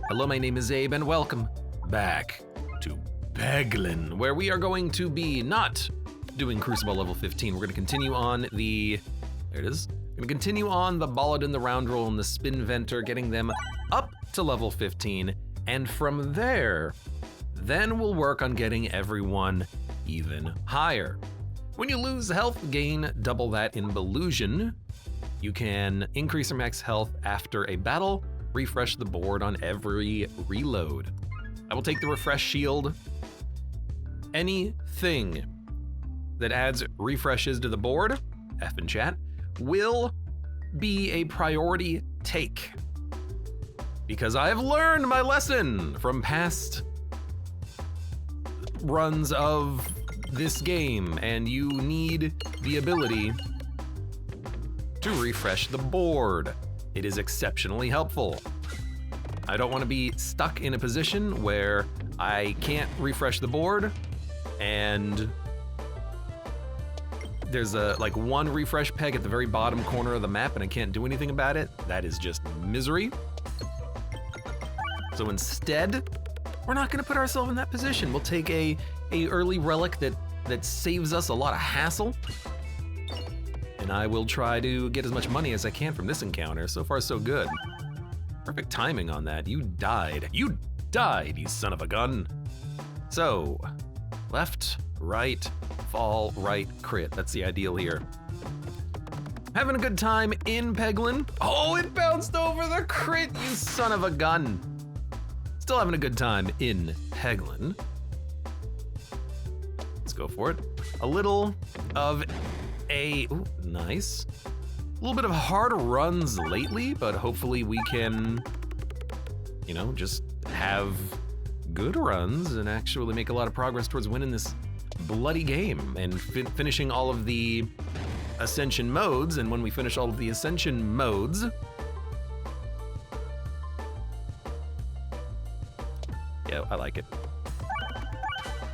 Hello, my name is Abe, and welcome back to Peglin, where we are going to be not doing Crucible level 15. We're going to continue on the, there it is. We're going to continue on the Ballad and the Roundroll and the Spinventer, getting them up to level 15, and from there, then we'll work on getting everyone even higher. When you lose health, gain double that in Belusion. You can increase your max health after a battle, refresh the board on every reload. I will take the refresh shield. Anything that adds refreshes to the board, F in chat, will be a priority take. Because I have learned my lesson from past runs of this game, and you need the ability to refresh the board. It is exceptionally helpful. I don't want to be stuck in a position where I can't refresh the board and there's like one refresh peg at the very bottom corner of the map and I can't do anything about it. That is just misery. So instead, we're not gonna put ourselves in that position. We'll take a early relic that saves us a lot of hassle. And I will try to get as much money as I can from this encounter. So far, so good. Perfect timing on that. You died. You died, you son of a gun. So, left, right, fall, right, crit. That's the ideal here. Having a good time in Peglin. Oh, it bounced over the crit, you son of a gun. Still having a good time in Peglin. Let's go for it. A little of ooh, nice. A little bit of hard runs lately, but hopefully we can, you know, just have good runs and actually make a lot of progress towards winning this bloody game and finishing all of the Ascension modes. And when we finish all of the Ascension modes, yeah, I like it.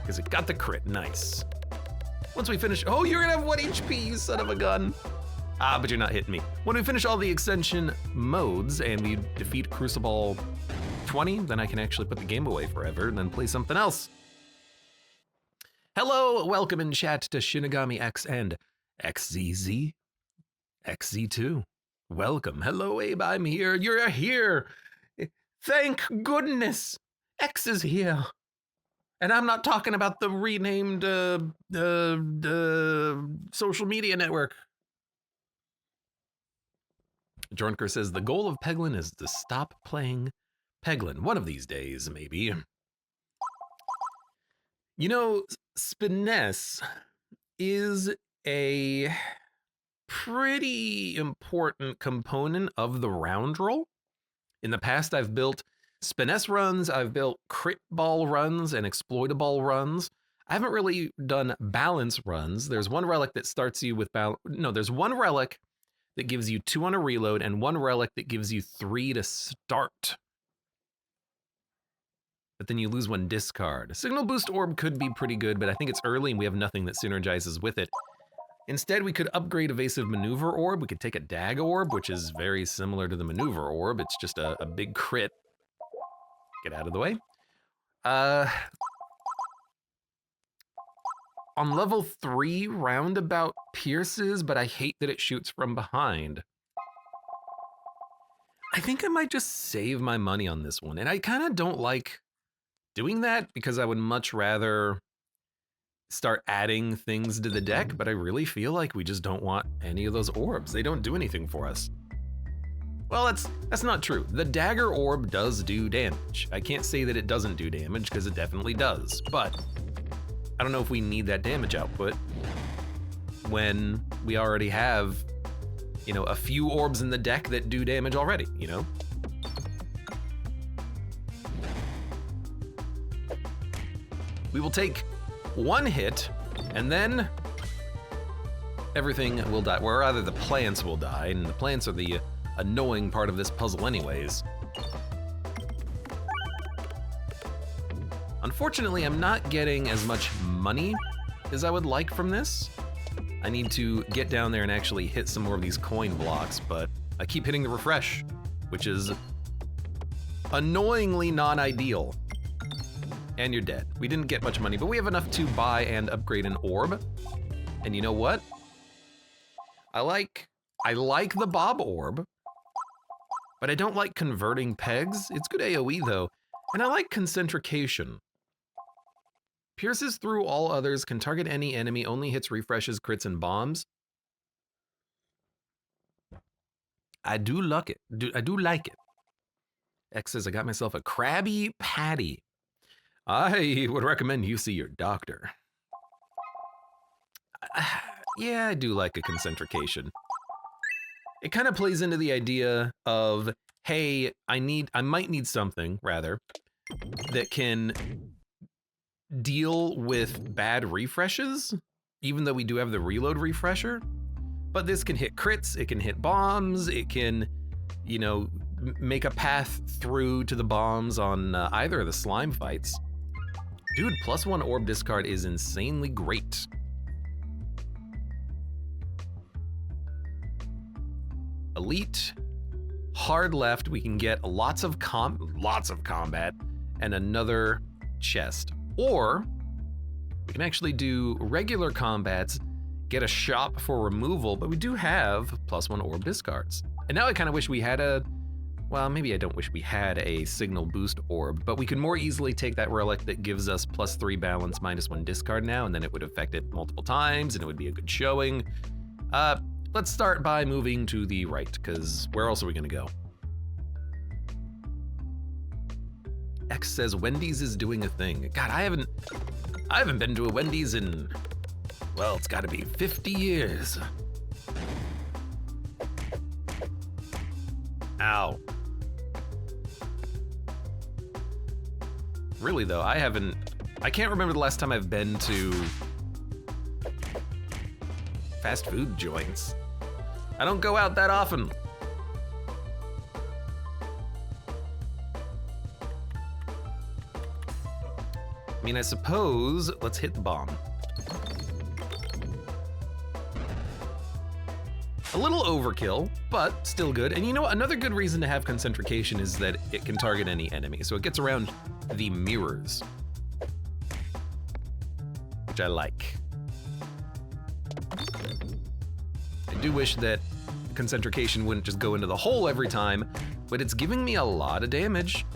Because it got the crit, nice. Once we finish, oh, you're gonna have 1 HP, you son of a gun. Ah, but you're not hitting me. When we finish all the Ascension modes and we defeat Crucible 20, then I can actually put the game away forever and then play something else. Hello, welcome in chat to Shinigami X and XZZ, XZ2. Welcome, hello Abe, I'm here, you're here. Thank goodness, X is here. And I'm not talking about the renamed social media network. Jornker says, the goal of Peglin is to stop playing Peglin. One of these days, maybe. You know, Spiness is a pretty important component of the round roll. In the past, I've built Spiness runs, I've built crit ball runs and exploitable runs. I haven't really done balance runs. There's one relic that starts you with there's one relic that gives you 2 on a reload and one relic that gives you 3 to start. But then you lose 1 discard. Signal Boost Orb could be pretty good, but I think it's early and we have nothing that synergizes with it. Instead, we could upgrade Evasive Maneuver Orb. We could take a Dag Orb, which is very similar to the Maneuver Orb. It's just a big crit. Get out of the way. On level 3, Roundabout pierces, but I hate that it shoots from behind. I think I might just save my money on this one. And I kind of don't like doing that because I would much rather start adding things to the deck, but I really feel like we just don't want any of those orbs. They don't do anything for us. Well, that's not true. The Dagger Orb does do damage. I can't say that it doesn't do damage because it definitely does, but I don't know if we need that damage output when we already have, you know, a few orbs in the deck that do damage already, you know? We will take 1 hit and then everything will die. Or rather the plants will die, and the plants are the annoying part of this puzzle anyways. Unfortunately, I'm not getting as much money as I would like from this. I need to get down there and actually hit some more of these coin blocks, but I keep hitting the refresh, which is Annoyingly non-ideal. And you're dead. We didn't get much money, but we have enough to buy and upgrade an orb. And you know what? I like the Bob orb, but I don't like converting pegs. It's good AoE though. And I like concentrication. Pierces through all others, can target any enemy, only hits refreshes, crits, and bombs. I do like it. I do like it. X says, I got myself a Krabby Patty. I would recommend you see your doctor. Yeah, I do like a concentrication. It kind of plays into the idea of, hey, I might need something, rather, that can deal with bad refreshes, even though we do have the reload refresher. But this can hit crits, it can hit bombs, it can, you know, make a path through to the bombs on either of the slime fights. Dude, +1 orb discard is insanely great. Elite, hard left, we can get lots of combat and another chest. Or we can actually do regular combats, get a shop for removal, but we do have +1 orb discards. And now I kind of wish we had well, maybe I don't wish we had a signal boost orb, but we could more easily take that relic that gives us +3 balance, -1 discard now, and then it would affect it multiple times, and it would be a good showing. Let's start by moving to the right, because where else are we gonna go? X says Wendy's is doing a thing. God, I haven't been to a Wendy's in, well, it's gotta be 50 years. Ow. Really though, I can't remember the last time I've been to fast food joints. I don't go out that often. I mean, I suppose, let's hit the bomb. A little overkill, but still good. And you know what? Another good reason to have concentrication is that it can target any enemy. So it gets around the mirrors, which I like. I do wish that concentrication wouldn't just go into the hole every time, but it's giving me a lot of damage.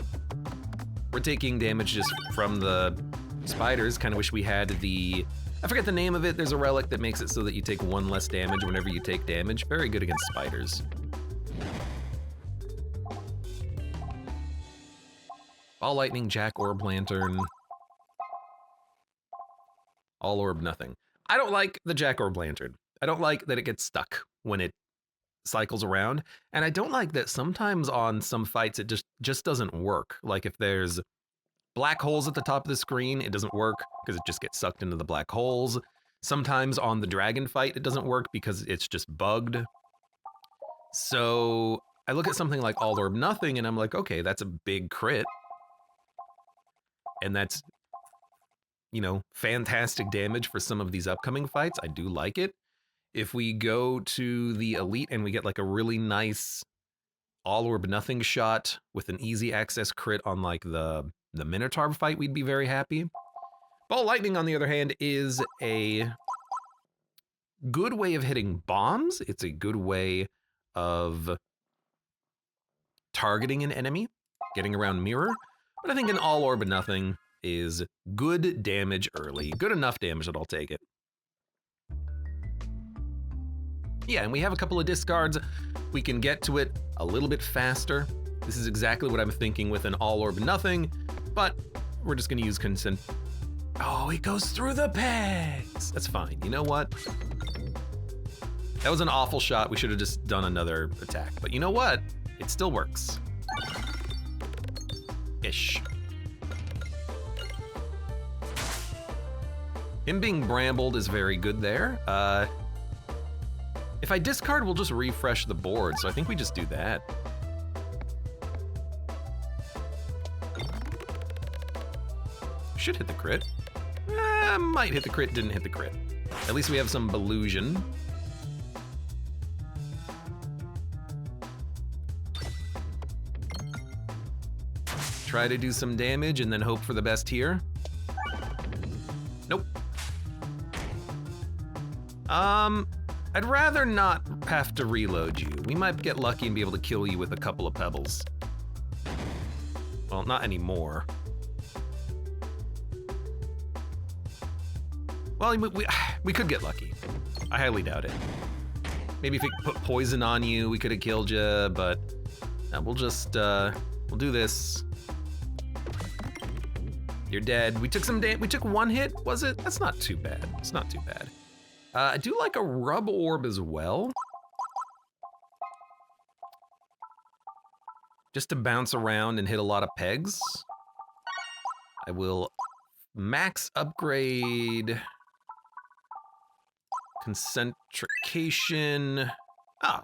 We're taking damage just from the spiders. Kind of wish we had I forget the name of it. There's a relic that makes it so that you take 1 less damage whenever you take damage. Very good against spiders. Ball lightning, jack orb lantern. All orb nothing. I don't like the jack orb lantern. I don't like that it gets stuck when it cycles around. And I don't like that sometimes on some fights it just doesn't work. Like if there's black holes at the top of the screen, it doesn't work because it just gets sucked into the black holes. Sometimes on the dragon fight, it doesn't work because it's just bugged. So I look at something like All Orb Nothing and I'm like, okay, that's a big crit. And that's, you know, fantastic damage for some of these upcoming fights. I do like it. If we go to the Elite and we get like a really nice All Orb Nothing shot with an easy access crit on like the Minotaur fight, we'd be very happy. Ball Lightning, on the other hand, is a good way of hitting bombs. It's a good way of targeting an enemy, getting around mirror. But I think an All Orb Nothing is good damage early. Good enough damage that I'll take it. Yeah, and we have a couple of discards. We can get to it a little bit faster. This is exactly what I'm thinking with an All Orb Nothing, but we're just gonna use consent. Oh, it goes through the pegs. That's fine. You know what? That was an awful shot. We should have just done another attack. But you know what? It still works. Ish. Him being brambled is very good there. If I discard, we'll just refresh the board. So I think we just do that. Should hit the crit. Might hit the crit, didn't hit the crit. At least we have some illusion. try to do some damage and then hope for the best here. Nope. I'd rather not have to reload you. We might get lucky and be able to kill you with a couple of pebbles. Well, not anymore. Well, we could get lucky. I highly doubt it. Maybe if we put poison on you, we could have killed you, but we'll just, we'll do this. You're dead. We took some damage. We took one hit, was it? That's not too bad. It's not too bad. I do like a rub orb as well. Just to bounce around and hit a lot of pegs. I will max upgrade concentrication. Ah,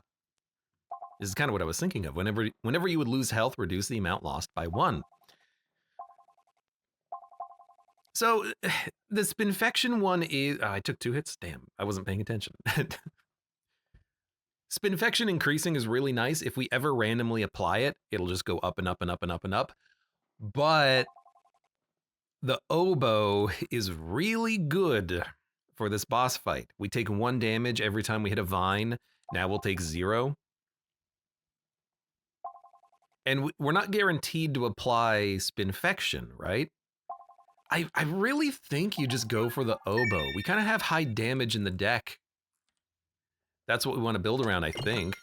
this is kind of what I was thinking of. Whenever you would lose health, reduce the amount lost by 1. So the Spinfection one is, I took 2 hits. Damn, I wasn't paying attention. Spinfection increasing is really nice. If we ever randomly apply it, it'll just go up and up and up and up and up. But the oboe is really good for this boss fight. We take 1 damage every time we hit a vine. Now we'll take 0. And we're not guaranteed to apply Spinfection, right? I really think you just go for the oboe. We kind of have high damage in the deck. That's what we want to build around, I think.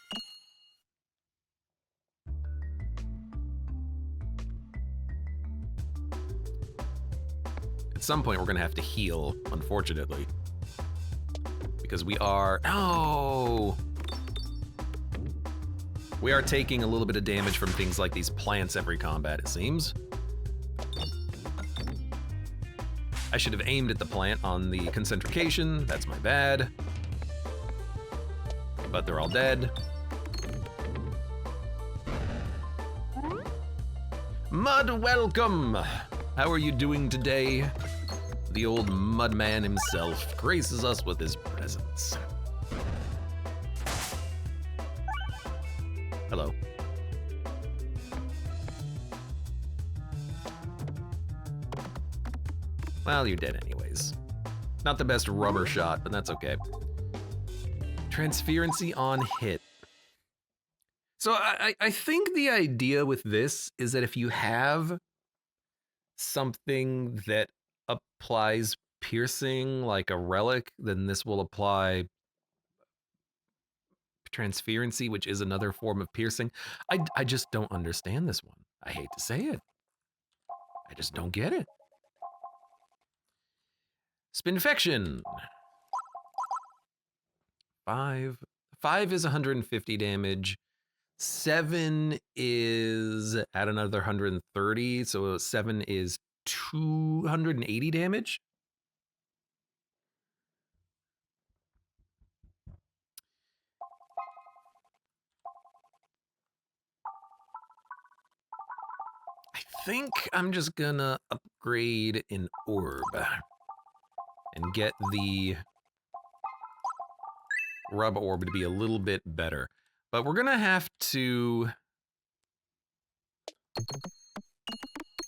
At some point, we're going to have to heal, unfortunately. Because we are... Oh! We are taking a little bit of damage from things like these plants every combat, it seems. I should have aimed at the plant on the concentrication. That's my bad. But they're all dead. Mud, welcome! How are you doing today? The old mud man himself graces us with his presence. Hello. Well, you're dead anyways. Not the best rubber shot, but that's okay. Transferency on hit. So I think the idea with this is that if you have something that applies piercing, like a relic, then this will apply transferency, which is another form of piercing. I just don't understand this one. I hate to say it. I just don't get it. Spinfection. 5 is 150 damage. 7 is at another 130, so 7 is 280 damage. I think I'm just gonna upgrade an orb and get the rub orb to be a little bit better. But we're gonna have to,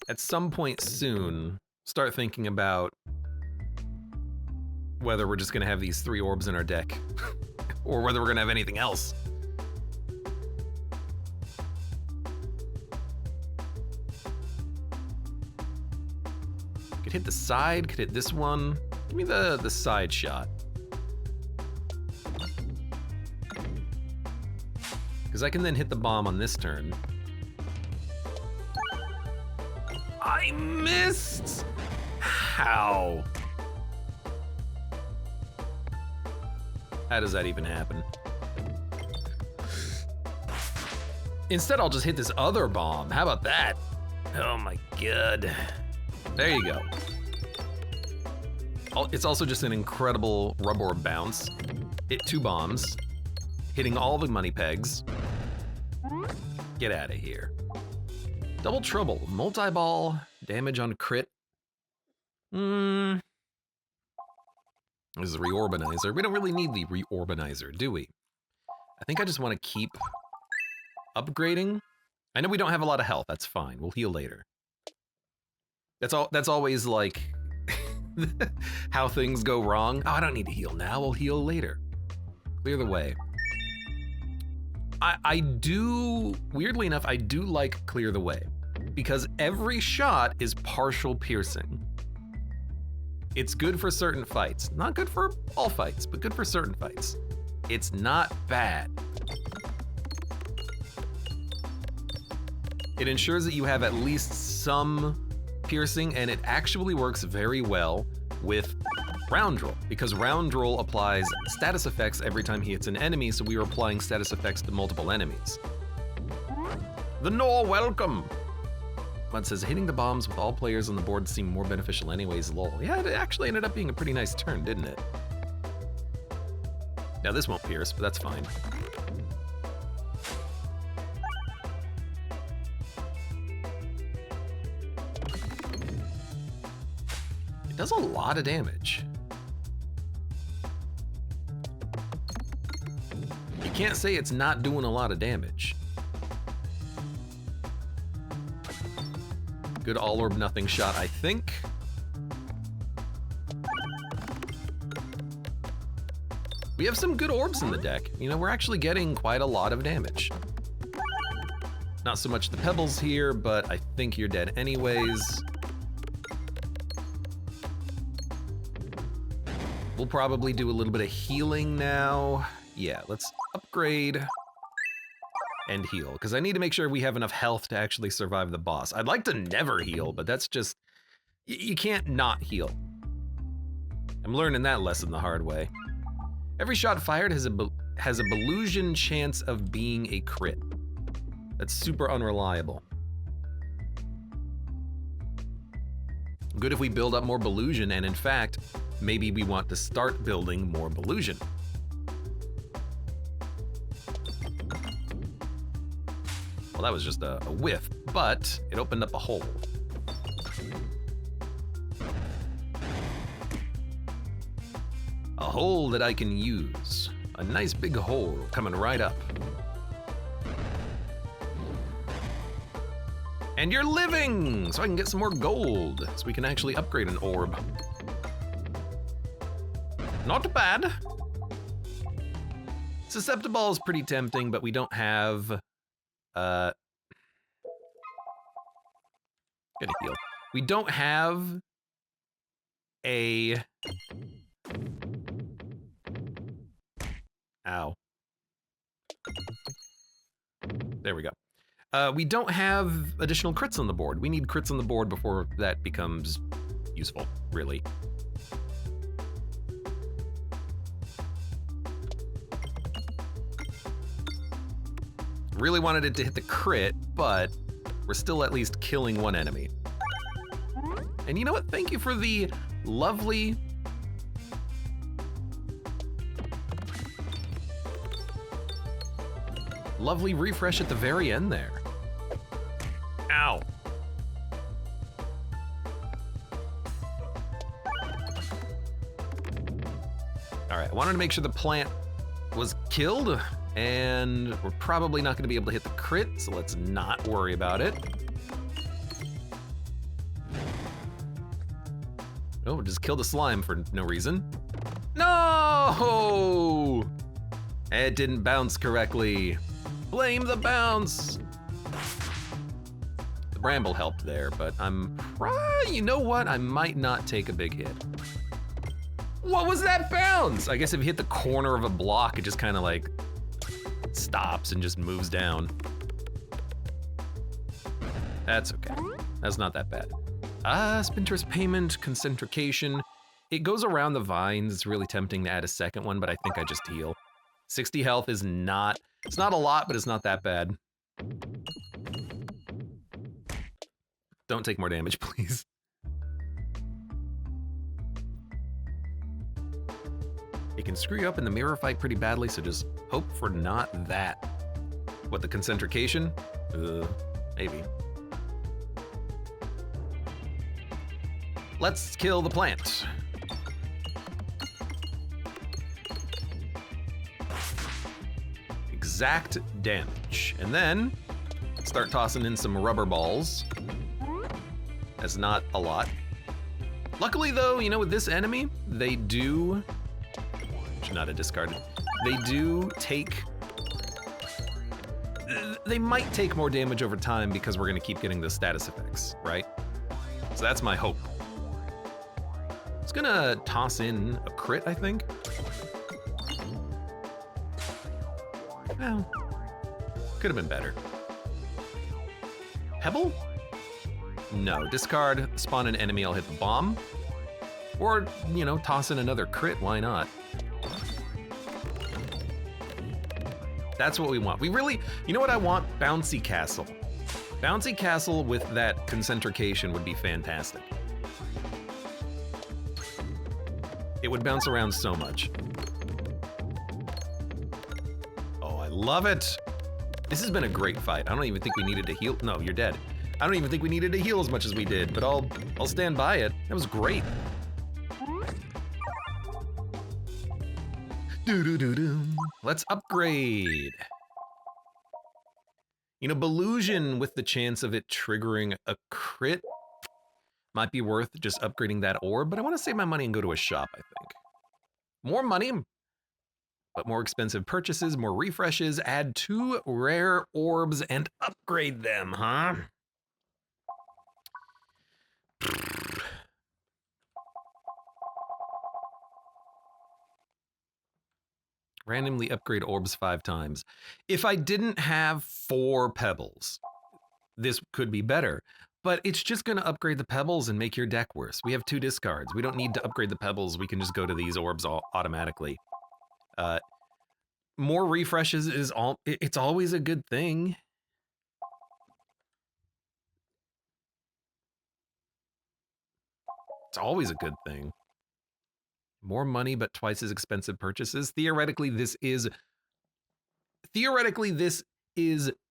at some point soon, start thinking about whether we're just gonna have these 3 orbs in our deck or whether we're gonna have anything else. Could hit the side, could hit this one. Give me the side shot. Because I can then hit the bomb on this turn. I missed! How? How does that even happen? Instead, I'll just hit this other bomb. How about that? Oh my god. There you go. It's also just an incredible rub orb bounce. Hit 2 bombs, hitting all the money pegs. Get out of here. Double trouble, multi-ball, damage on crit. This is a reorbanizer. We don't really need the reorbanizer, do we? I think I just want to keep upgrading. I know we don't have a lot of health, that's fine. We'll heal later. That's always like how things go wrong. Oh, I don't need to heal now. We'll heal later. Clear the way. I do, weirdly enough, I do like clear the way because every shot is partial piercing. It's good for certain fights. Not good for all fights, but good for certain fights. It's not bad. It ensures that you have at least some piercing, and it actually works very well with round roll, because round roll applies status effects every time he hits an enemy, so we are applying status effects to multiple enemies. The Nor welcome! Mud says, hitting the bombs with all players on the board seemed more beneficial anyways, lol. Yeah, it actually ended up being a pretty nice turn, didn't it? Now this won't pierce, but that's fine. It does a lot of damage. You can't say it's not doing a lot of damage. Good all or nothing shot, I think. We have some good orbs in the deck. You know, we're actually getting quite a lot of damage. Not so much the pebbles here, but I think you're dead anyways. We'll probably do a little bit of healing now. Yeah, let's upgrade and heal, because I need to make sure we have enough health to actually survive the boss. I'd like to never heal, but that's just, you can't not heal. I'm learning that lesson the hard way. Every shot fired has a Belusion chance of being a crit. That's super unreliable. Good if we build up more Belusion, and in fact, maybe we want to start building more Belusion. Well, that was just a whiff, but it opened up a hole. A hole that I can use. A nice big hole coming right up. And you're living! So I can get some more gold, so we can actually upgrade an orb. Not bad. Susceptible is pretty tempting, but we don't have... Gotta heal. We don't have a... Ow. There we go. We don't have additional crits on the board. We need crits on the board before that becomes useful, really. Really wanted it to hit the crit, but we're still at least killing one enemy. And you know what? Thank you for the lovely... lovely refresh at the very end there. Ow. All right, I wanted to make sure the plant was killed, and we're probably not gonna be able to hit the crit, so let's not worry about it. Oh, just killed a slime for no reason. No! It didn't bounce correctly. Blame the bounce! The bramble helped there, but you know what? I might not take a big hit. What was that bounce? I guess if you hit the corner of a block, it just kind of like stops and just moves down. That's okay. That's not that bad. Spinter's Payment, Concentrication. It goes around the vines. It's really tempting to add a second one, but I think I just heal. 60 health is not, it's not a lot, but it's not that bad. Don't take more damage, please. It can screw you up in the mirror fight pretty badly, so just hope for not that. What, the Concentrication? Maybe. Let's kill the plant. Exact damage. And then start tossing in some rubber balls. as not a lot. Luckily though, you know, with this enemy, they do, should not have discarded, they do take, they might take more damage over time because we're gonna keep getting the status effects, right? So that's my hope. It's gonna toss in a crit, I think. Well, could have been better. Pebble? No, discard, spawn an enemy, I'll hit the bomb. Or, you know, toss in another crit, why not? That's what we want. We really, you know what I want? Bouncy Castle. Bouncy Castle with that concentrication would be fantastic. It would bounce around so much. Oh, I love it. This has been a great fight. I don't even think we needed to heal. No, you're dead. I don't even think we needed to heal as much as we did, but I'll stand by it. That was great. Let's upgrade. You know, Belusion with the chance of it triggering a crit might be worth just upgrading that orb, but I want to save my money and go to a shop, I think. More money, but more expensive purchases, more refreshes, add 2 rare orbs and upgrade them, huh? Randomly upgrade orbs 5 times. If I didn't have 4 pebbles, this could be better, but it's just gonna upgrade the pebbles and make your deck worse. We have 2 discards. We don't need to upgrade the pebbles. We can just go to these orbs automatically. More refreshes is it's always a good thing. It's always a good thing. More money, but twice as expensive purchases. Theoretically, this is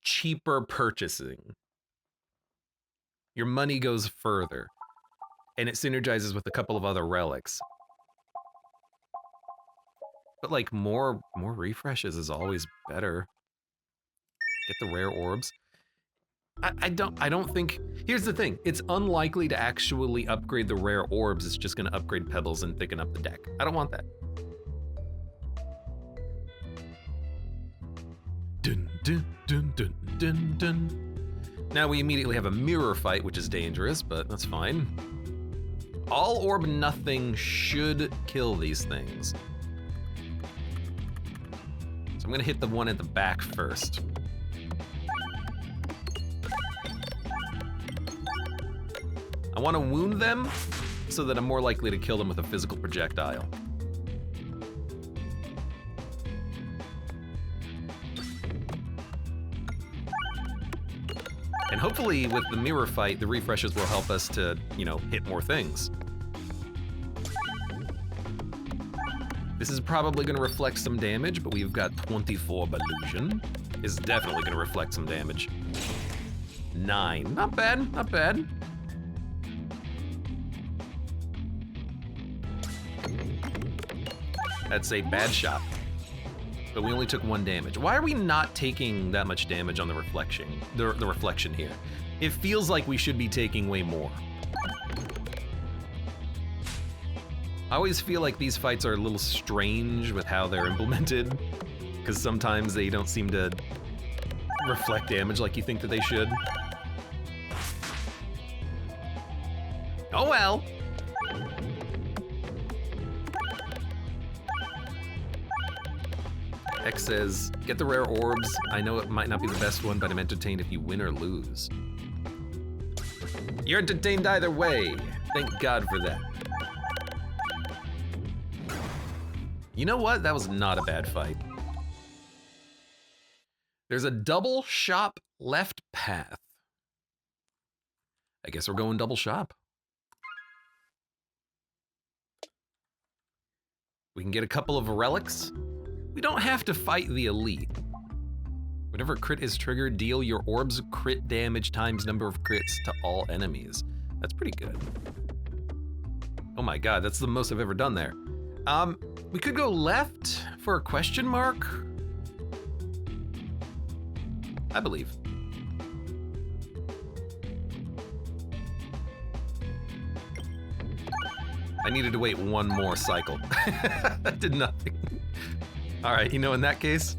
cheaper purchasing. Your money goes further, and it synergizes with a couple of other relics. But like more refreshes is always better. Get the rare orbs. I don't think, here's the thing, it's unlikely to actually upgrade the rare orbs, it's just gonna upgrade pebbles and thicken up the deck. I don't want that. Dun, dun, dun, dun, dun, dun. Now we immediately have a mirror fight, which is dangerous, but that's fine. All orb nothing should kill these things. So I'm gonna hit the one at the back first. I want to wound them so that I'm more likely to kill them with a physical projectile. And hopefully with the mirror fight, the refreshes will help us to, you know, hit more things. This is probably going to reflect some damage, but we've got 24 Belusion. Is definitely going to reflect some damage. 9, not bad, not bad. That's a bad shot, but we only took 1 damage. Why are we not taking that much damage on the reflection? The reflection here. It feels like we should be taking way more. I always feel like these fights are a little strange with how they're implemented, because sometimes they don't seem to reflect damage like you think that they should. Oh well. X says, get the rare orbs. I know it might not be the best one, but I'm entertained if you win or lose. You're entertained either way. Thank God for that. You know what? That was not a bad fight. There's a double shop left path. I guess we're going double shop. We can get a couple of relics. We don't have to fight the elite. Whenever crit is triggered, deal your orbs crit damage times number of crits to all enemies. That's pretty good. Oh my God, that's the most I've ever done there. We could go left for a question mark. I believe. I needed to wait one more cycle. That did nothing. All right, you know, in that case,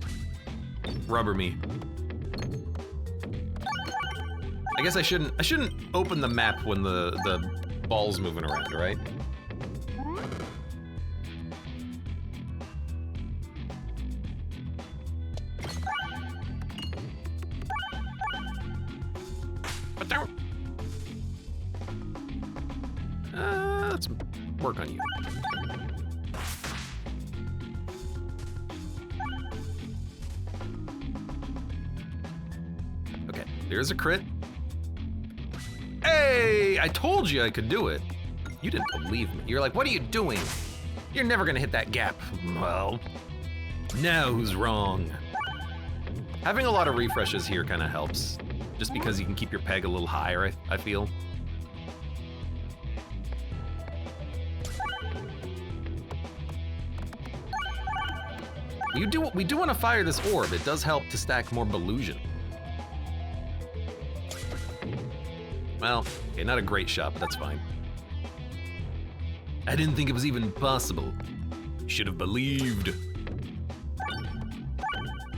rubber me. I guess I shouldn't open the map when the ball's moving around, right? But there. Let's work on you. Okay, there's a crit. Hey, I told you I could do it. You didn't believe me. You're like, what are you doing? You're never gonna hit that gap. Well, now who's wrong? Having a lot of refreshes here kind of helps, just because you can keep your peg a little higher, I feel. We do want to fire this orb. It does help to stack more Belusion. Well, okay, not a great shot, but that's fine. I didn't think it was even possible. Should have believed.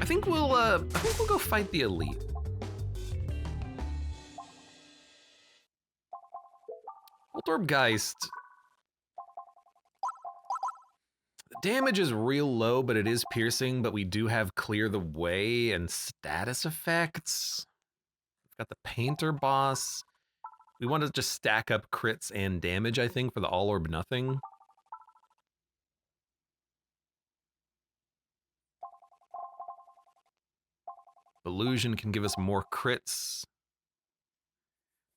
I think we'll go fight the elite. Orbgeist. The damage is real low, but it is piercing, but we do have Clear the Way and status effects. We've got the Painter boss. We want to just stack up crits and damage, I think, for the all or nothing. Illusion can give us more crits.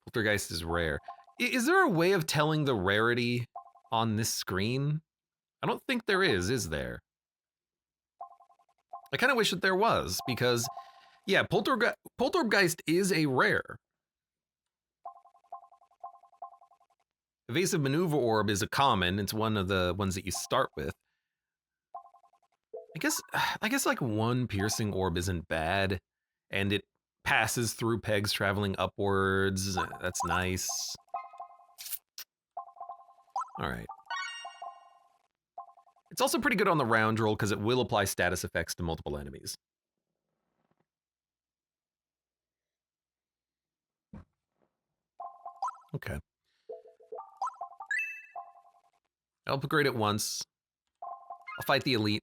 Poltergeist is rare. Is there a way of telling the rarity on this screen? I don't think there is there? I kind of wish that there was, because, yeah, Poltergeist is a rare. Evasive Maneuver Orb is a common. It's one of the ones that you start with. I guess like one piercing orb isn't bad, and it passes through pegs traveling upwards. That's nice. All right. It's also pretty good on the round roll because it will apply status effects to multiple enemies. Okay. I'll upgrade it once. I'll fight the elite.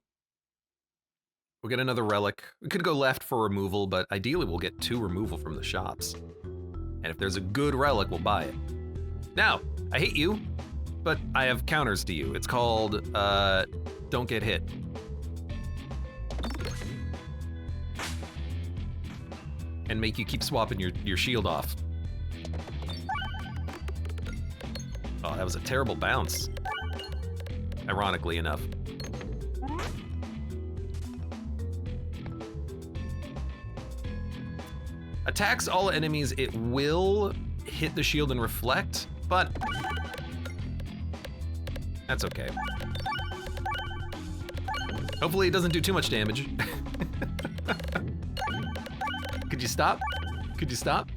We'll get another relic. We could go left for removal, but ideally we'll get 2 removal from the shops. And if there's a good relic, we'll buy it. Now, I hate you, but I have counters to you. It's called, don't get hit. And make you keep swapping your shield off. Oh, that was a terrible bounce. Ironically enough. Attacks all enemies, it will hit the shield and reflect, but that's okay. Hopefully it doesn't do too much damage. Could you stop? Could you stop?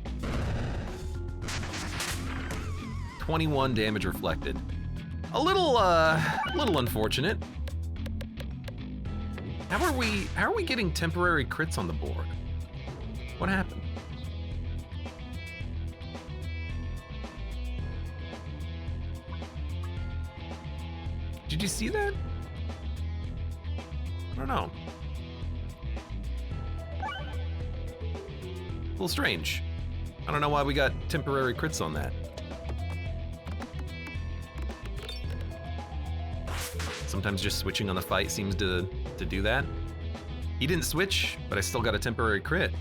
21 damage reflected. A little unfortunate. How are we getting temporary crits on the board? What happened? Did you see that? I don't know. A little strange. I don't know why we got temporary crits on that. Sometimes just switching on the fight seems to do that. He didn't switch, but I still got a temporary crit.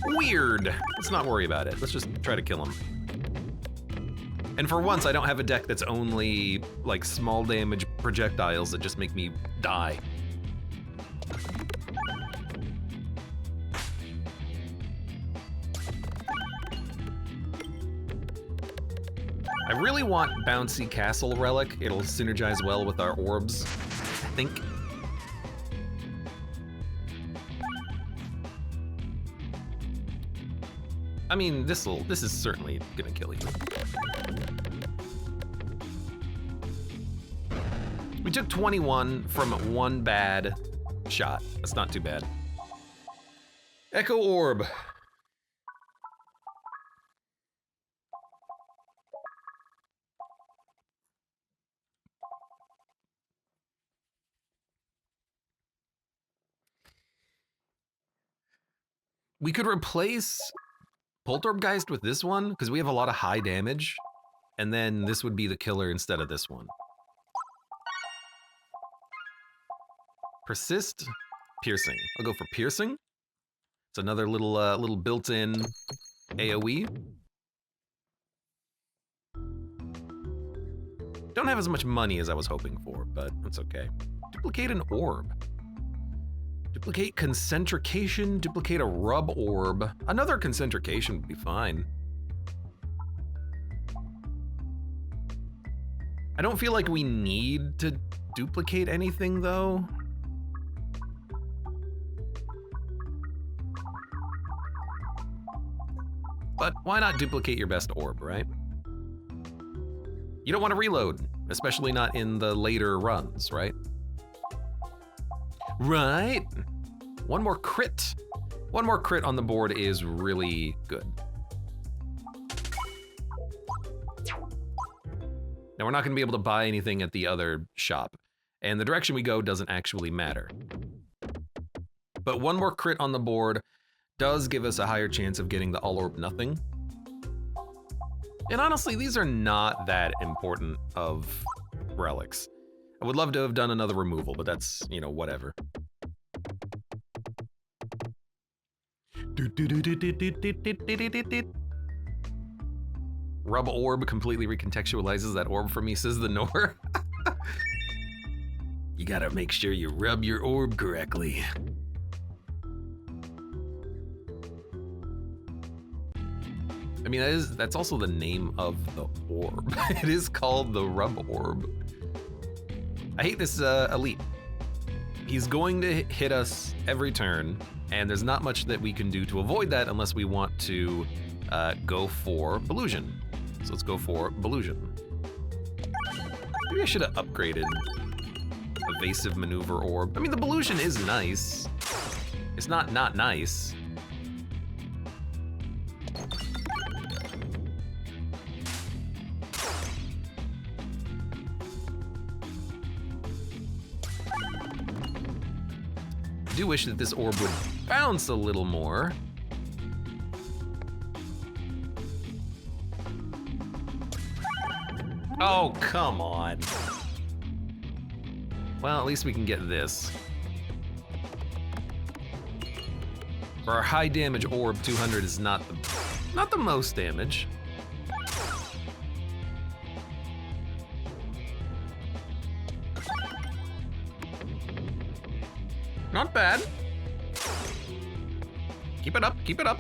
Weird. Let's not worry about it. Let's just try to kill him. And for once, I don't have a deck that's only like small damage projectiles that just make me die. I really want Bouncy Castle Relic. It'll synergize well with our orbs, I think. I mean, this is certainly gonna kill you. We took 21 from one bad shot. That's not too bad. Echo Orb. We could replace Poltergeist with this one, because we have a lot of high damage, and then this would be the killer instead of this one. Persist, Piercing. I'll go for Piercing. It's another little built-in AoE. Don't have as much money as I was hoping for, but that's okay. Duplicate an orb. Duplicate concentrication, duplicate a rub orb. Another concentrication would be fine. I don't feel like we need to duplicate anything though. But why not duplicate your best orb, right? You don't want to reload, especially not in the later runs, right? Right? One more crit. One more crit on the board is really good. Now we're not gonna be able to buy anything at the other shop, and the direction we go doesn't actually matter. But one more crit on the board does give us a higher chance of getting the all orb nothing. And honestly, these are not that important of relics. I would love to have done another removal, but that's, you know, whatever. Rub orb completely recontextualizes that orb for me, says the Nor. You gotta make sure you rub your orb correctly. I mean, that's also the name of the orb. It is called the rub orb. I hate this elite. He's going to hit us every turn, and there's not much that we can do to avoid that unless we want to go for Belusion. So let's go for Belusion. Maybe I should have upgraded Evasive Maneuver Orb. I mean, the Belusion is nice. It's not nice. I do wish that this orb would bounce a little more. Oh, come on. Well, at least we can get this. For our high damage orb, 200 is not the most damage. Not bad. Keep it up, keep it up.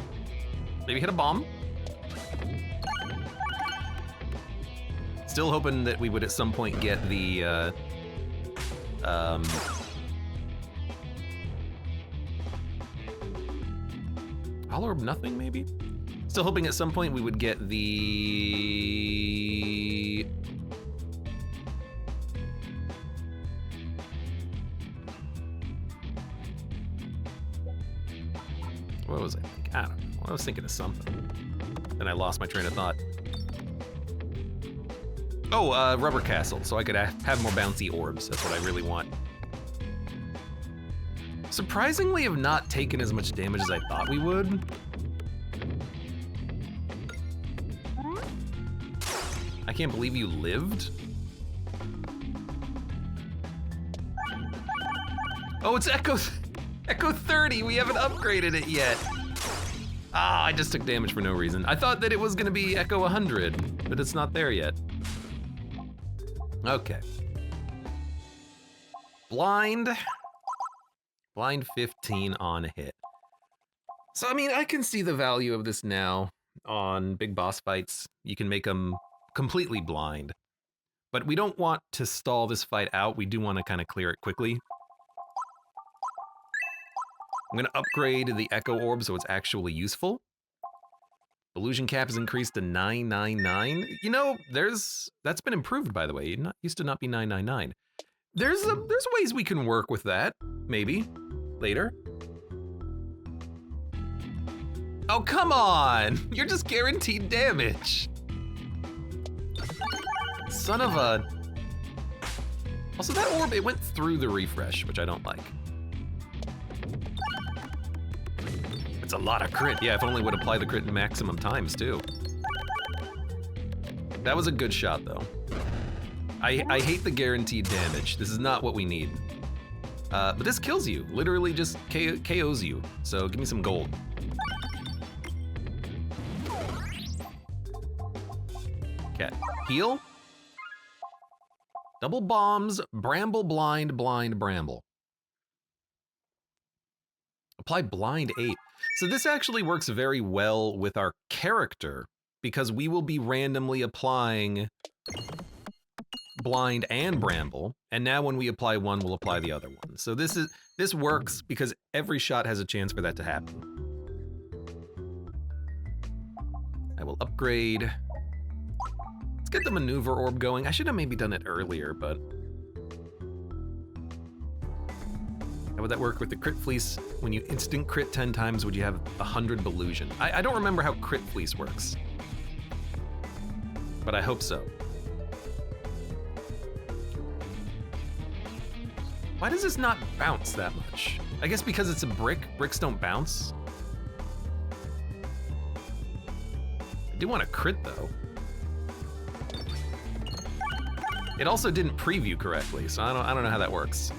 Maybe hit a bomb. Still hoping that we would at some point get the, All orb nothing, maybe? Still hoping at some point we would get the... What was I thinking? I don't know. I was thinking of something. Then I lost my train of thought. Oh, Rubber Castle, so I could have more bouncy orbs. That's what I really want. Surprisingly, have not taken as much damage as I thought we would. I can't believe you lived. Oh, it's Echo 30. We haven't upgraded it yet. Ah, I just took damage for no reason. I thought that it was gonna be Echo 100, but it's not there yet. Okay. Blind 15 on hit. So, I mean, I can see the value of this now on big boss fights. You can make them completely blind. But we don't want to stall this fight out. We do want to kind of clear it quickly. I'm going to upgrade the Echo Orb so it's actually useful. Illusion cap is increased to 999. You know, that's been improved, by the way. It used to not be 999. There's ways we can work with that, maybe, later. Oh, come on! You're just guaranteed damage. Son of a... Also, that orb, it went through the refresh, which I don't like. It's a lot of crit. Yeah, if only would apply the crit in maximum times, too. That was a good shot, though. I hate the guaranteed damage. This is not what we need. But this kills you. Literally just KOs you. So give me some gold. Okay, heal. Double bombs, bramble, blind, blind, bramble. Apply blind 8. So this actually works very well with our character because we will be randomly applying blind and bramble, and now when we apply one, we'll apply the other one. So this works because every shot has a chance for that to happen. I will upgrade. Let's get the maneuver orb going. I should have maybe done it earlier, but how would that work with the crit fleece? When you instant crit 10 times, would you have 100 Belusion? I don't remember how crit fleece works, but I hope so. Why does this not bounce that much? I guess because it's a brick. Bricks don't bounce. I do want a crit though. It also didn't preview correctly, so I don't know how that works.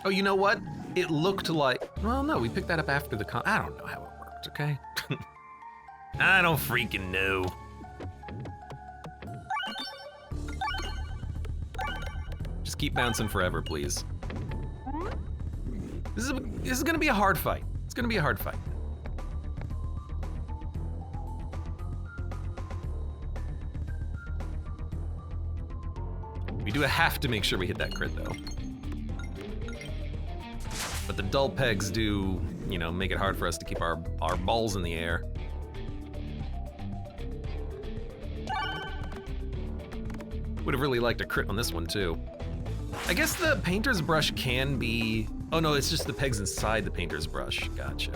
Oh, you know what? It looked like, well, no, we picked that up after the I don't know how it worked, okay? I don't freaking know. Just keep bouncing forever, please. This is gonna be a hard fight. It's gonna be a hard fight. We do have to make sure we hit that crit though. But the dull pegs do, you know, make it hard for us to keep our balls in the air. Would have really liked a crit on this one too. I guess the painter's brush can be, oh no, it's just the pegs inside the painter's brush. Gotcha.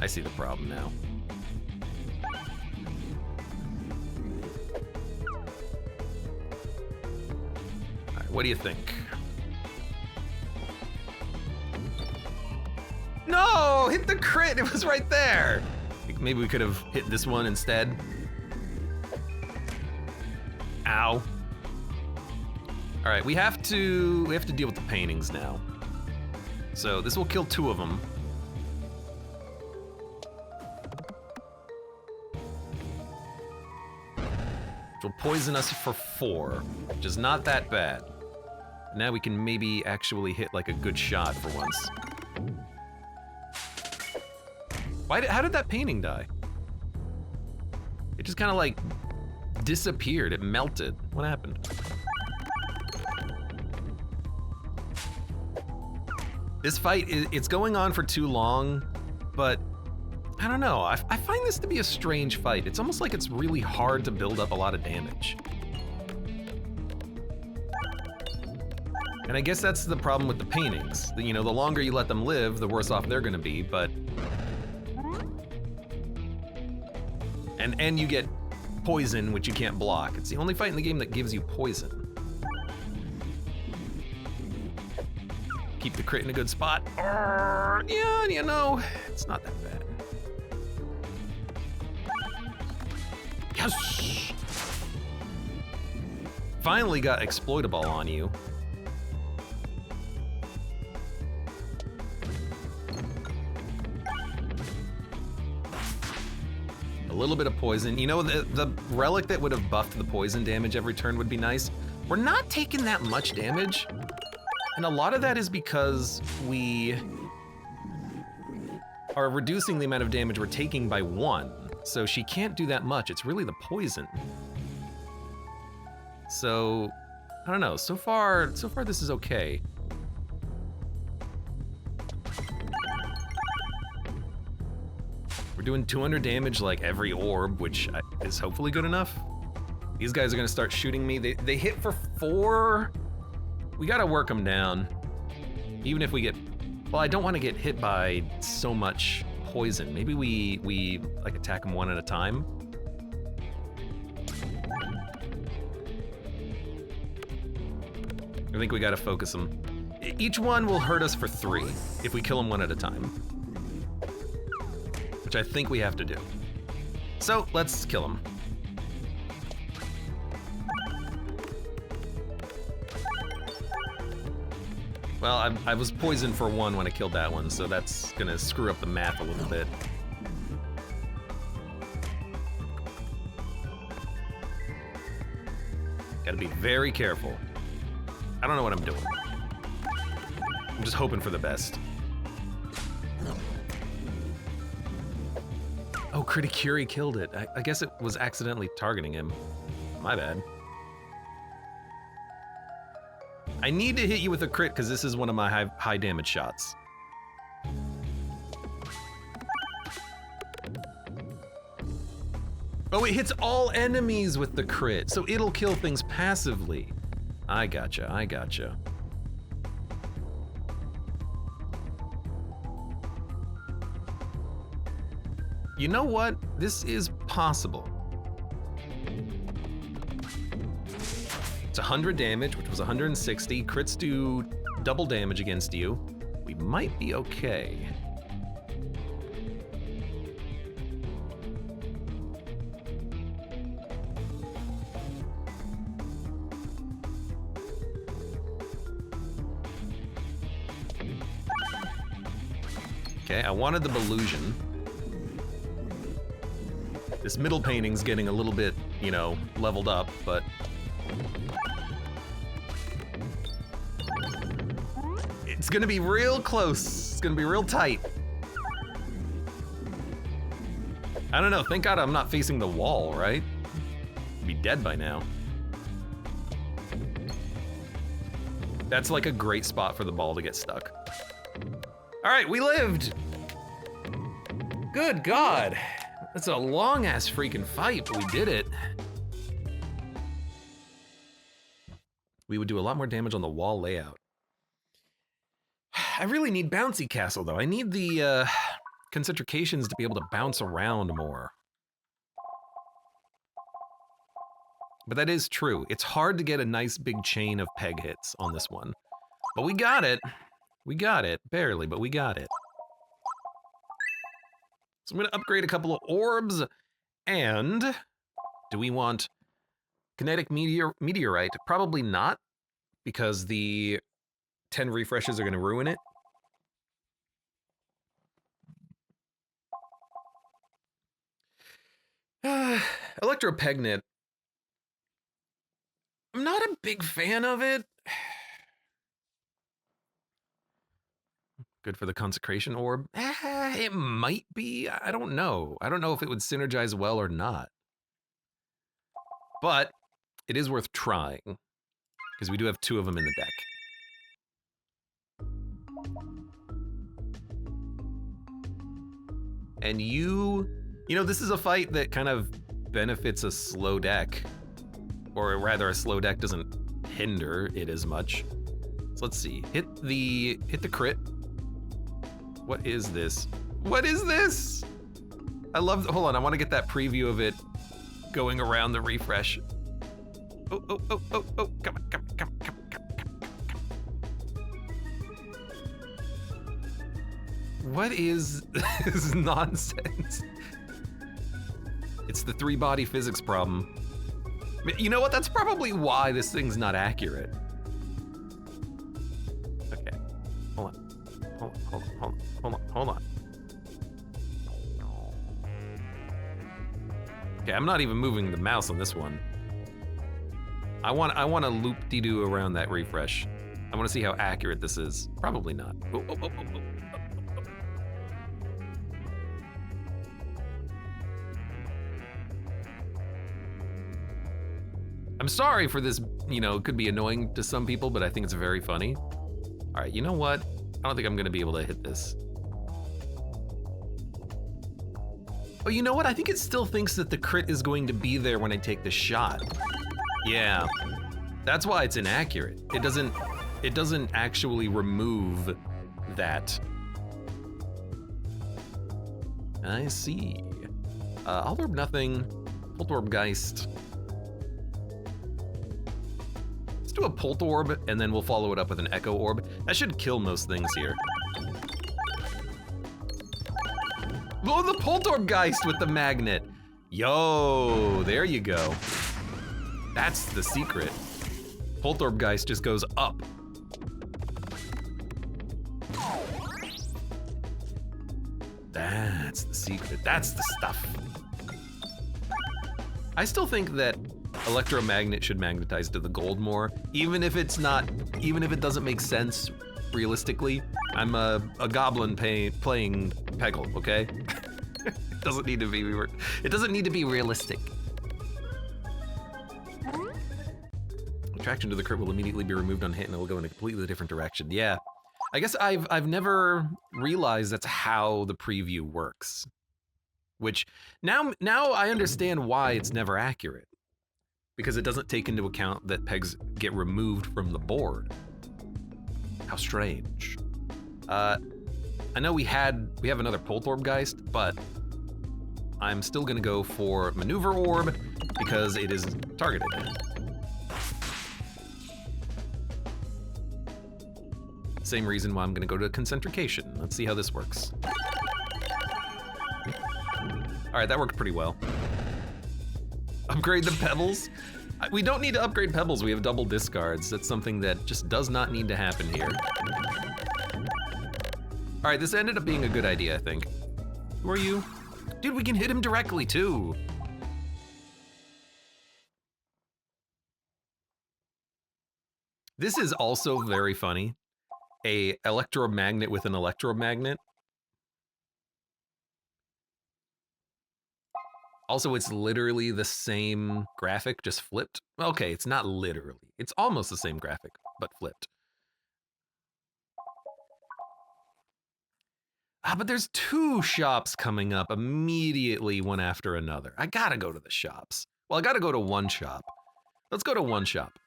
I see the problem now. All right, what do you think? No, hit the crit, it was right there. Maybe we could have hit this one instead. Ow. All right, we have to deal with the paintings now. So this will kill 2 of them. Which will poison us for 4, which is not that bad. Now we can maybe actually hit like a good shot for once. How did that painting die? It just kind of like disappeared, it melted. What happened? This fight, it's going on for too long, but I don't know. I find this to be a strange fight. It's almost like it's really hard to build up a lot of damage. And I guess that's the problem with the paintings. You know, the longer you let them live, the worse off they're gonna be, but... And you get poison, which you can't block. It's the only fight in the game that gives you poison. Keep the crit in a good spot. Yeah, you know, it's not that bad. Yes! Finally got exploitable on you. A little bit of poison. You know, the relic that would have buffed the poison damage every turn would be nice. We're not taking that much damage. And a lot of that is because we are reducing the amount of damage we're taking by 1. So she can't do that much. It's really the poison. So, I don't know. So far this is okay. We're doing 200 damage like every orb, which is hopefully good enough. These guys are gonna start shooting me. They hit for 4. We gotta work them down. Even if we get, well, I don't wanna get hit by so much poison. Maybe we like attack them one at a time. I think we gotta focus them. Each one will hurt us for 3 if we kill them one at a time. Which I think we have to do. So let's kill them. Well, I was poisoned for 1 when I killed that one, so that's gonna screw up the math a little bit. Gotta be very careful. I don't know what I'm doing. I'm just hoping for the best. Oh, Criticuri killed it. I guess it was accidentally targeting him. My bad. I need to hit you with a crit because this is one of my high damage shots. Oh, it hits all enemies with the crit, so it'll kill things passively. I gotcha, I gotcha. You know what? This is possible. It's 100 damage, which was 160. Crits do double damage against you. We might be okay. Okay, I wanted the Belusion. This middle painting's getting a little bit, you know, leveled up, but it's gonna be real close. It's gonna be real tight. I don't know, thank God I'm not facing the wall, right? I'd be dead by now. That's like a great spot for the ball to get stuck. All right, we lived. Good God. That's a long ass freaking fight, but we did it. We would do a lot more damage on the wall layout. I really need Bouncy Castle though. I need the concentrications to be able to bounce around more. But that is true. It's hard to get a nice big chain of peg hits on this one. But we got it. We got it. Barely, but we got it. So I'm gonna upgrade a couple of orbs. And do we want kinetic meteorite? Probably not, because the 10 refreshes are gonna ruin it. Electropegnet. I'm not a big fan of it. Good for the consecration orb. It might be. I don't know. I don't know if it would synergize well or not. But it is worth trying, because we do have 2 of them in the deck. And you know, this is a fight that kind of benefits a slow deck. Or rather, a slow deck doesn't hinder it as much. So let's see. Hit the crit. What is this? What is this? I love, hold on, I want to get that preview of it going around the refresh. Oh, oh, oh, oh, oh, come on, come on, come on, come on, come on, come on. What is this nonsense? It's the 3-body physics problem. You know what? That's probably why this thing's not accurate. Okay, hold on. Hold on. Okay, I'm not even moving the mouse on this one. I want to loop-de-doo around that refresh. I want to see how accurate this is. Probably not. Oh, oh, oh, oh, oh. I'm sorry for this, you know, it could be annoying to some people, but I think it's very funny. All right, you know what? I don't think I'm gonna be able to hit this. Oh, you know what? I think it still thinks that the crit is going to be there when I take the shot. Yeah, that's why it's inaccurate. It doesn't actually remove that. I see. All orb nothing, Poltorb-Geist. Let's do a Poltorb and then we'll follow it up with an Echo Orb. That should kill most things here. Oh, the Poltorb-Geist with the magnet. Yo, there you go. That's the secret. Poltorb-Geist just goes up. That's the secret. That's the stuff. I still think that electromagnet should magnetize to the gold more, even if it doesn't make sense realistically. I'm a goblin playing Peglin, okay? It doesn't need to be realistic. Attraction to the crit will immediately be removed on hit and it will go in a completely different direction. Yeah. I guess I've never realized that's how the preview works. Which now I understand why it's never accurate. Because it doesn't take into account that pegs get removed from the board. How strange. I know we have another Poltorb-Geist, but I'm still gonna go for Maneuver Orb because it is targeted. Same reason why I'm gonna go to Concentrication. Let's see how this works. All right, that worked pretty well. Upgrade the Pebbles? We don't need to upgrade Pebbles, we have double discards. That's something that just does not need to happen here. All right, this ended up being a good idea, I think. Who are you? Dude, we can hit him directly too. This is also very funny. A electromagnet with an electromagnet. Also, it's literally the same graphic, just flipped. Okay, it's not literally. It's almost the same graphic, but flipped. But there's 2 shops coming up immediately, one after another. I gotta go to the shops. Well, I gotta go to one shop. Let's go to one shop.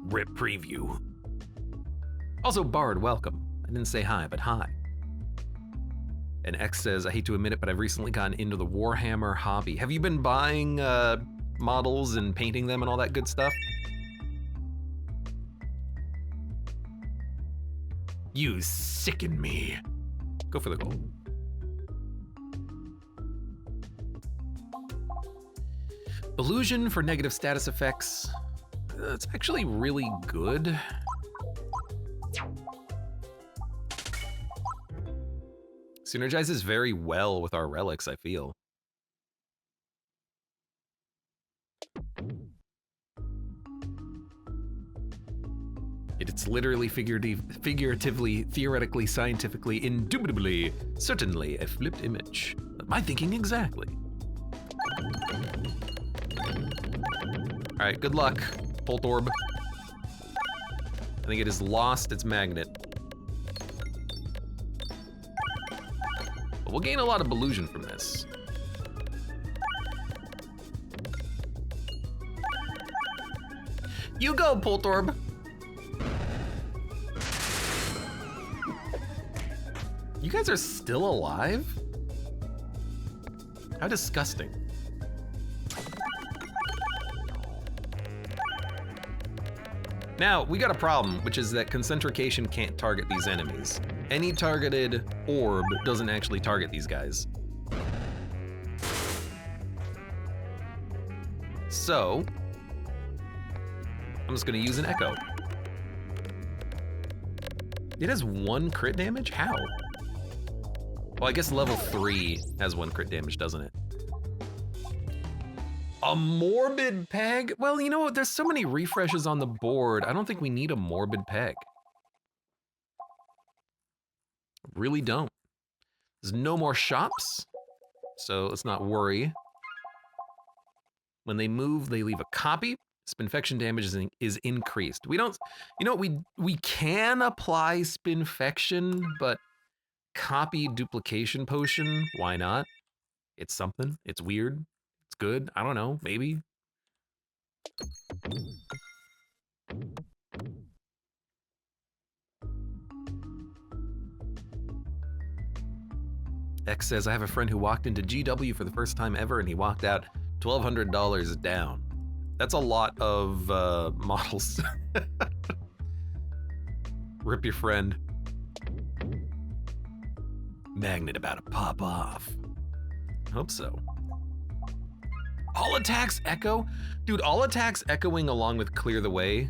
Rip preview. Also, Bard, welcome. I didn't say hi, but hi. And X says, I hate to admit it, but I've recently gotten into the Warhammer hobby. Have you been buying models and painting them and all that good stuff? You sicken me. Go for the gold. Illusion for negative status effects. It's actually really good. Synergizes very well with our relics, I feel. It's literally, figuratively, theoretically, scientifically, indubitably, certainly a flipped image. My thinking exactly. All right, good luck, Poltorb. I think it has lost its magnet. But we'll gain a lot of illusion from this. You go, Poltorb. You guys are still alive? How disgusting. Now, we got a problem, which is that Concentrication can't target these enemies. Any targeted orb doesn't actually target these guys. So, I'm just gonna use an Echo. It has 1 crit damage? How? Well, I guess level 3 has 1 crit damage, doesn't it? A morbid peg? Well, you know what? There's so many refreshes on the board. I don't think we need a morbid peg. Really don't. There's no more shops, so let's not worry. When they move, they leave a copy. Spinfection damage is increased. We don't, you know, we can apply Spinfection, but copy duplication potion. Why not? It's something. It's weird. It's good. I don't know. Maybe. X says, I have a friend who walked into GW for the first time ever and he walked out $1,200 down. That's a lot of models. Rip your friend. Magnet about to pop off. Hope so. All attacks echo? Dude, all attacks echoing along with clear the way.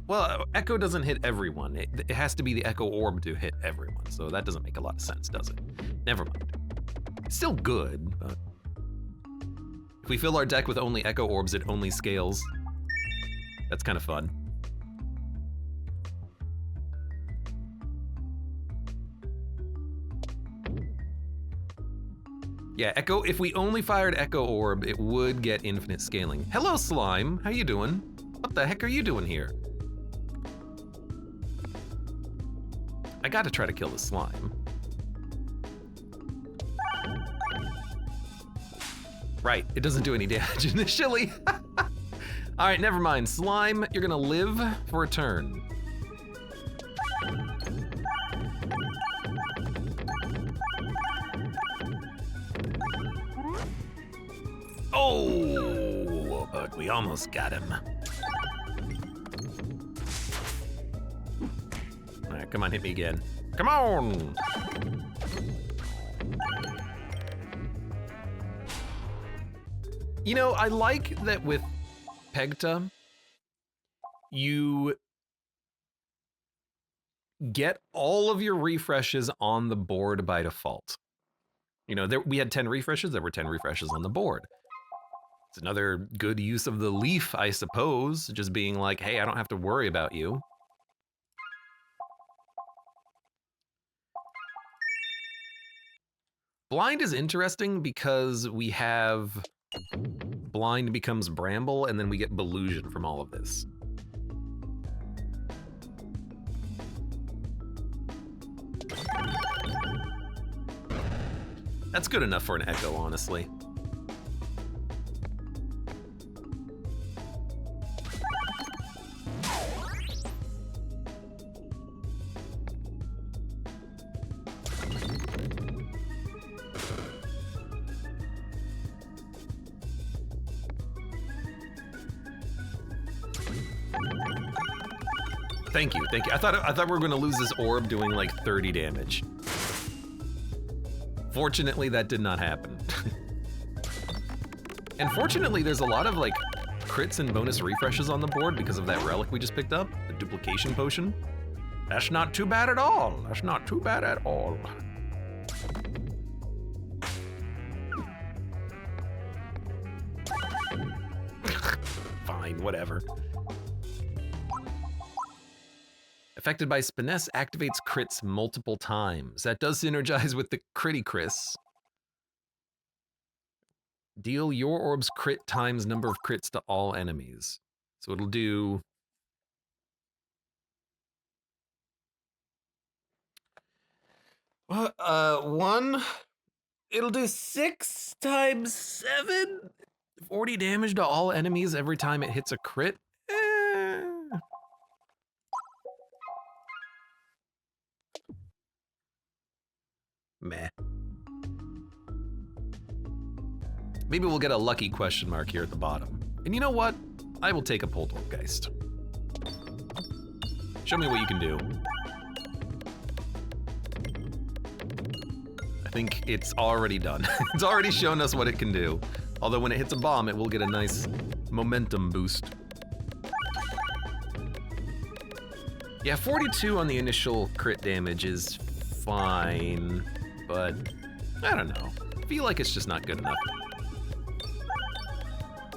Well, echo doesn't hit everyone. It has to be the echo orb to hit everyone. So that doesn't make a lot of sense, does it? Never mind. Still good, but if we fill our deck with only echo orbs, it only scales. That's kind of fun. Yeah, Echo, if we only fired Echo Orb, it would get infinite scaling. Hello, Slime. How you doing? What the heck are you doing here? I gotta try to kill the slime. Right, it doesn't do any damage initially. All right, never mind. Slime, you're gonna live for a turn. Oh, but we almost got him. All right, come on, hit me again. Come on! You know, I like that with Pegta, you get all of your refreshes on the board by default. You know, we had 10 refreshes, there were 10 refreshes on the board. It's another good use of the leaf, I suppose, just being like, hey, I don't have to worry about you. Blind is interesting because we have Blind becomes Bramble, and then we get Belusion from all of this. That's good enough for an Echo, honestly. Thank you, thank you. I thought we were gonna lose this orb doing like 30 damage. Fortunately, that did not happen. And fortunately, there's a lot of like crits and bonus refreshes on the board because of that relic we just picked up, the duplication potion. That's not too bad at all. That's not too bad at all. Fine, whatever. Affected by Spiness activates crits multiple times. That does synergize with the Critty Chris. Deal your orb's crit times number of crits to all enemies. So it'll do... It'll do 6 times 7? 40 damage to all enemies every time it hits a crit? Meh. Maybe we'll get a lucky question mark here at the bottom. And you know what? I will take a Poltergeist. Show me what you can do. I think it's already done. It's already shown us what it can do. Although when it hits a bomb, it will get a nice momentum boost. Yeah, 42 on the initial crit damage is fine. But I don't know. I feel like it's just not good enough.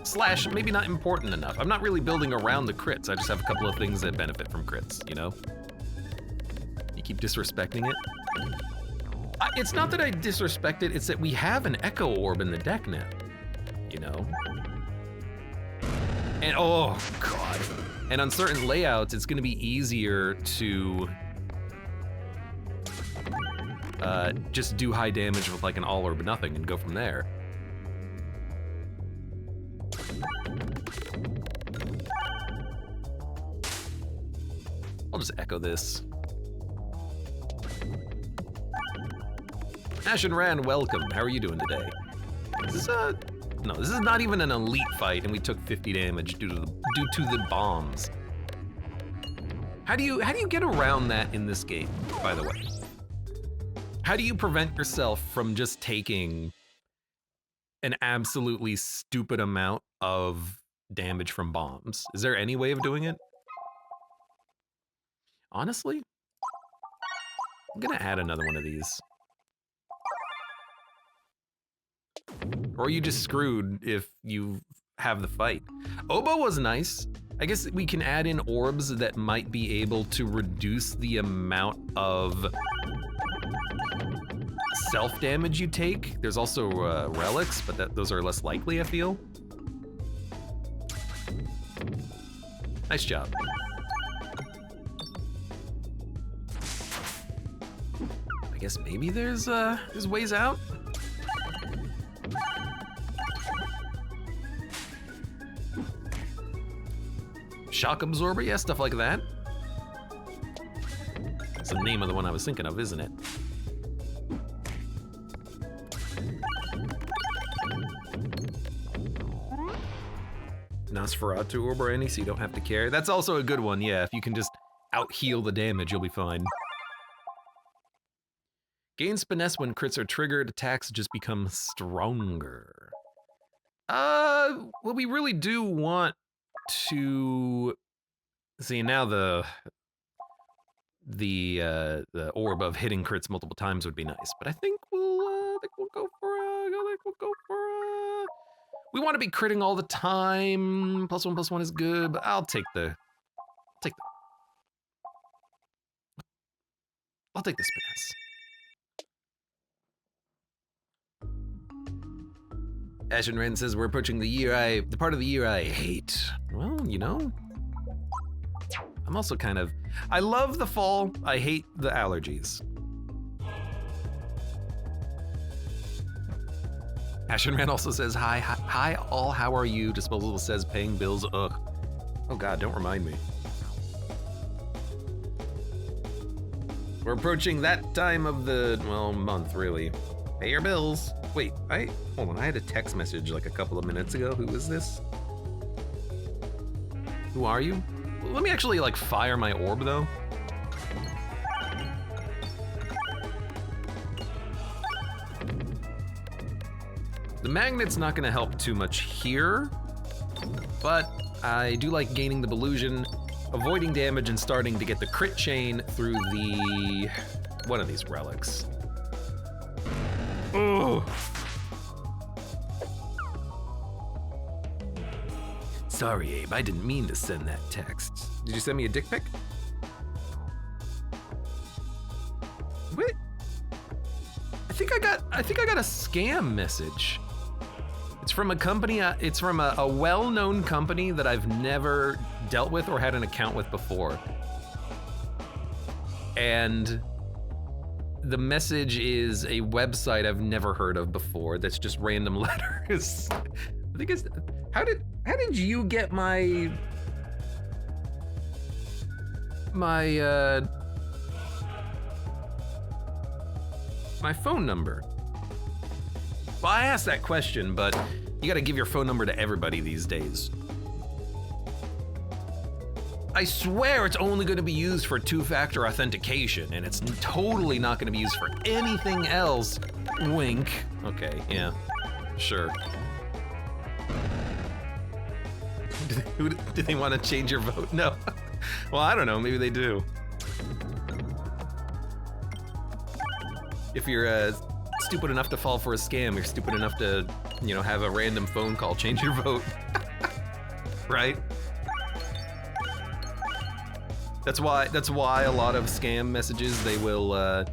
Slash, maybe not important enough. I'm not really building around the crits. I just have a couple of things that benefit from crits, you know? You keep disrespecting it. It's not that I disrespect it, it's that we have an Echo Orb in the deck now, you know? And oh, God. And on certain layouts, it's gonna be easier to just do high damage with like an all or nothing and go from there. I'll just echo this. Ash and Ran, welcome. How are you doing today? This is no, this is not even an elite fight, and we took 50 damage due to the bombs. How do you get around that in this game, by the way? How do you prevent yourself from just taking an absolutely stupid amount of damage from bombs? Is there any way of doing it? Honestly, I'm gonna add another one of these. Or are you just screwed if you have the fight? Oboe was nice. I guess we can add in orbs that might be able to reduce the amount of self-damage you take. There's also relics, but those are less likely, I feel. Nice job. I guess maybe there's ways out. Shock absorber, yeah, stuff like that. That's the name of the one I was thinking of, isn't it? Nosferatu orb or any, so you don't have to carry. That's also a good one, yeah. If you can just out-heal the damage, you'll be fine. Gains finesse when crits are triggered, attacks just become stronger. Well, we really do want to see now the orb of hitting crits multiple times would be nice, but I think we'll go for we want to be critting all the time. +1/+1 is good, but I'll take the finesse. Ashen Ren says we're approaching the part of the year I hate. Well, you know, I'm also I love the fall, I hate the allergies. Ashen Ren also says, hi all, how are you? Disposable says paying bills, ugh. Oh God, don't remind me. We're approaching that time of the, well, month really. Pay your bills. Wait, hold on, I had a text message like a couple of minutes ago. Who is this? Who are you? Let me actually like fire my orb though. The magnet's not gonna help too much here, but I do like gaining the Belusion, avoiding damage, and starting to get the crit chain through the, one of these relics. Oh. Sorry, Abe, I didn't mean to send that text. Did you send me a dick pic? Wait. I think I got a scam message. It's from a company, it's from a well-known company that I've never dealt with or had an account with before. And the message is a website I've never heard of before that's just random letters. I think it's, how did you get my phone number? Well, I asked that question, but you gotta give your phone number to everybody these days. I swear it's only gonna be used for two-factor authentication, and it's totally not gonna be used for anything else. Wink. Okay, yeah, sure. Do they want to change your vote? No. Well, I don't know, maybe they do. If you're stupid enough to fall for a scam, you're stupid enough to, you know, have a random phone call change your vote. Right? That's why a lot of scam messages, they will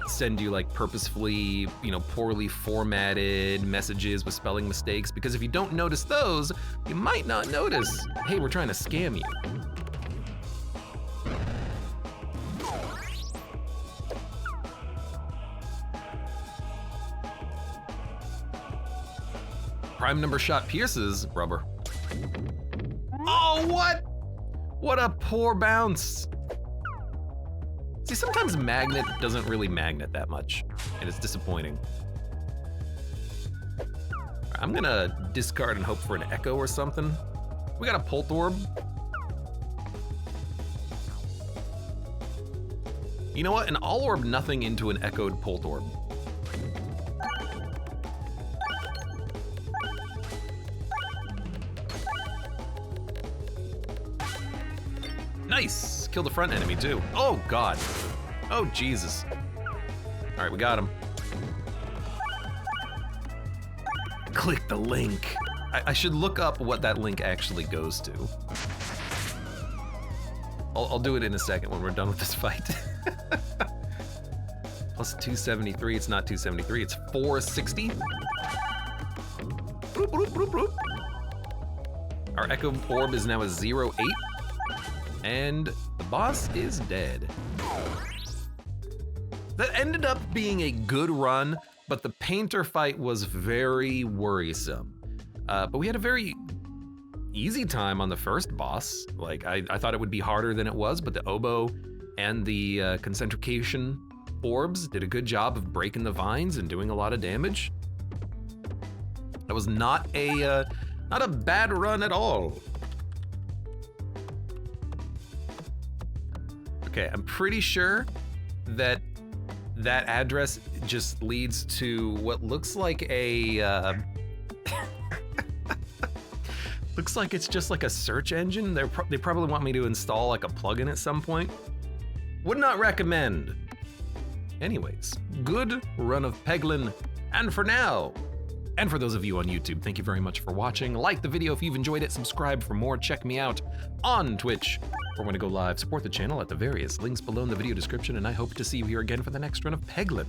send you like purposefully, you know, poorly formatted messages with spelling mistakes, because if you don't notice those, you might not notice, hey, we're trying to scam you. Prime number shot pierces rubber. Oh, what? What a poor bounce. See, sometimes magnet doesn't really magnet that much, and it's disappointing. I'm gonna discard and hope for an echo or something. We got a Pult Orb. You know what? An All Orb nothing into an echoed Pult Orb. Nice! Killed the front enemy too. Oh God. Oh Jesus. All right, we got him. Click the link. I should look up what that link actually goes to. I'll do it in a second when we're done with this fight. Plus 273, it's not 273, it's 460. Bloop, bloop, bloop, bloop. Our Echo Orb is now a 0-8. And the boss is dead. That ended up being a good run, but the painter fight was very worrisome. But we had a very easy time on the first boss. Like, I thought it would be harder than it was, but the oboe and the concentrication orbs did a good job of breaking the vines and doing a lot of damage. That was not a bad run at all. Okay, I'm pretty sure that that address just leads to what looks like a looks like it's just like a search engine. They probably want me to install like a plugin at some point. Would not recommend. Anyways, good run of Peglin, and for now. And for those of you on YouTube, thank you very much for watching. Like the video if you've enjoyed it, subscribe for more, check me out on Twitch or when I go live, support the channel at the various links below in the video description, and I hope to see you here again for the next run of Peglin.